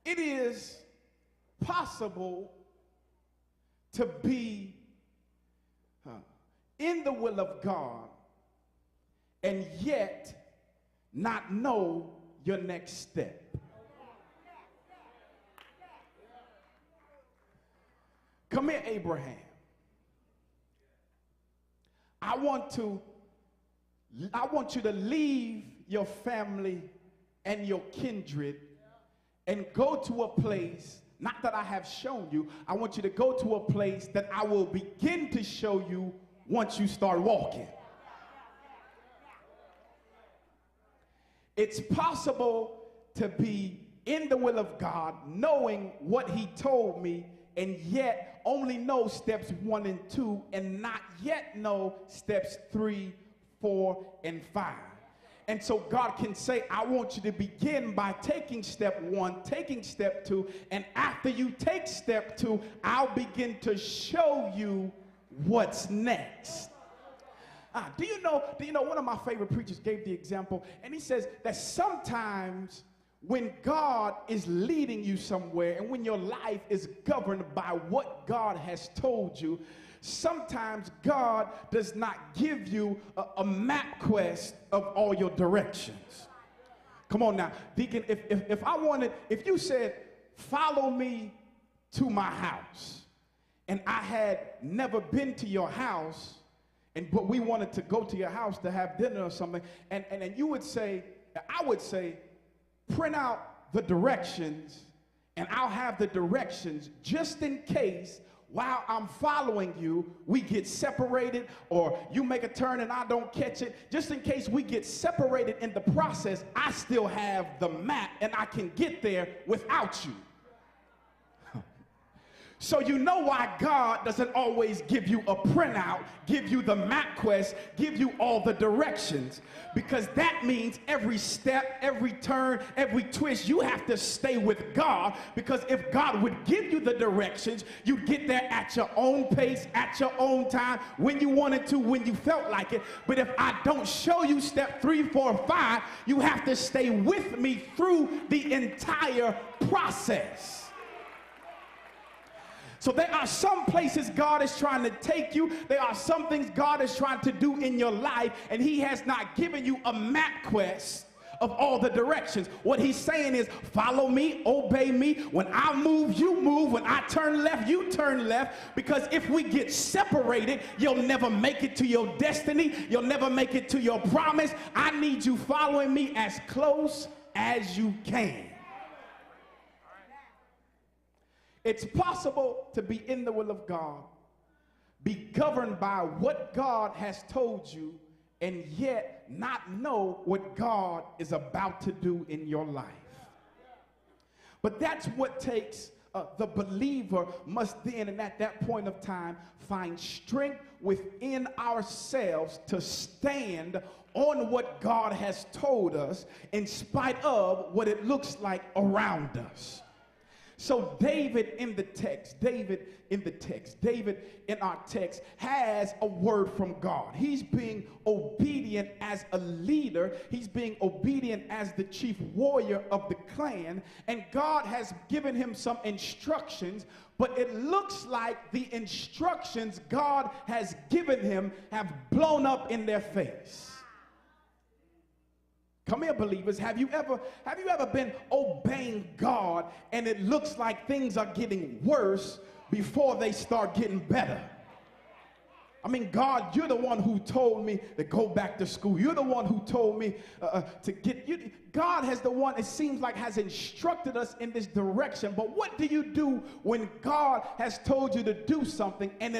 it is possible to be in the will of God and yet not know your next step. Come here, Abraham. I want you to leave your family and your kindred and go to a place, not that I have shown you, I want you to go to a place that I will begin to show you once you start walking. It's possible to be in the will of God, knowing what he told me, and yet only know steps 1 and 2, and not yet know steps 3, 4, and 5. And so God can say, I want you to begin by taking step 1, taking step 2, and after you take step 2, I'll begin to show you what's next. Do you know, one of my favorite preachers gave the example, and he says that sometimes when God is leading you somewhere and when your life is governed by what God has told you, sometimes God does not give you a Mapquest of all your directions. Come on now, Deacon, if you said, follow me to my house, and I had never been to your house, but we wanted to go to your house to have dinner or something, and you would say, I would say, print out the directions, and I'll have the directions just in case while I'm following you, we get separated, or you make a turn and I don't catch it. Just in case we get separated in the process, I still have the map and I can get there without you. So you know why God doesn't always give you a printout, give you the Mapquest, give you all the directions. Because that means every step, every turn, every twist, you have to stay with God. Because if God would give you the directions, you'd get there at your own pace, at your own time, when you wanted to, when you felt like it. But if I don't show you step 3, 4, 5, you have to stay with me through the entire process. So there are some places God is trying to take you. There are some things God is trying to do in your life, and he has not given you a Mapquest of all the directions. What he's saying is, follow me, obey me. When I move, you move. When I turn left, you turn left. Because if we get separated, you'll never make it to your destiny. You'll never make it to your promise. I need you following me as close as you can. It's possible to be in the will of God, be governed by what God has told you, and yet not know what God is about to do in your life. But that's what takes the believer must then, and at that point of time, find strength within ourselves to stand on what God has told us in spite of what it looks like around us. So David in our text has a word from God. He's being obedient as a leader. He's being obedient as the chief warrior of the clan. And God has given him some instructions, but it looks like the instructions God has given him have blown up in their face. Come here, believers. Have you ever been obeying God and it looks like things are getting worse before they start getting better? I mean, God, you're the one who told me to go back to school. You're the one who told me to get you. God has the one, it seems like, has instructed us in this direction. But what do you do when God has told you to do something and